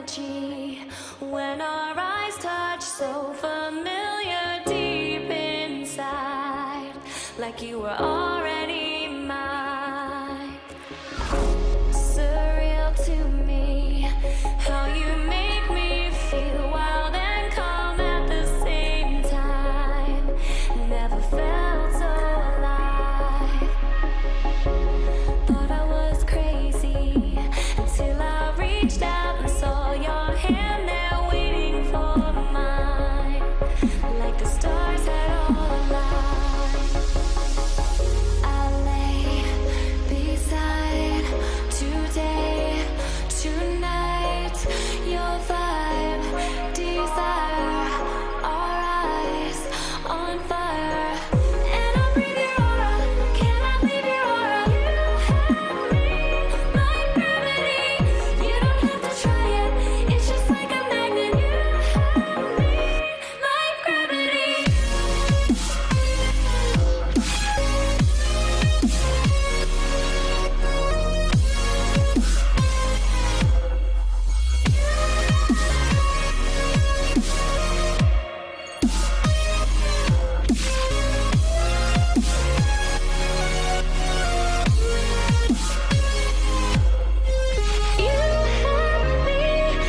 energy when our eyes touch, so familiar deep inside, like you were already mine. Surreal to me how you make me feel wild and calm at the same time. Never felt so alive. Thought I was crazy until I reached out and saw your hand there waiting for mine, like the stars had all aligned. I lay beside today, tonight, your vibe, desire, our eyes on fire. And I breathe your aura, cannot leave your aura. You have me like gravity. You don't have to try it, it's just like a magnet. You have me like gravity. You have me like gravity. You have me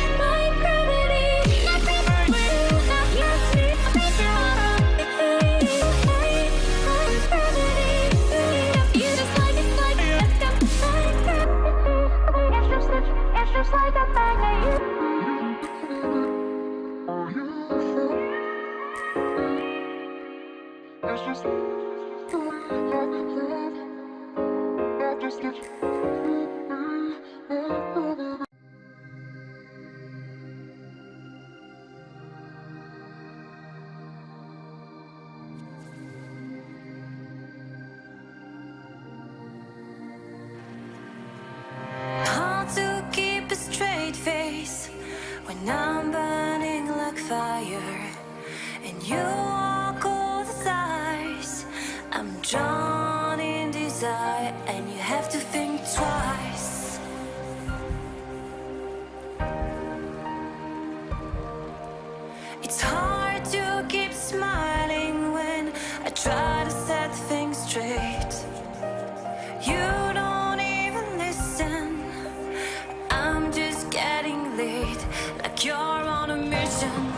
like gravity. You just like it's like it's just like a magnet. Hard to keep a straight face when I'm burning like fire, and you walk all the sides. I'm drawn in desire, and you have to think twice. It's hard to keep smiling when I try to set things straight. You don't even listen. I'm just getting late, like you're on a mission.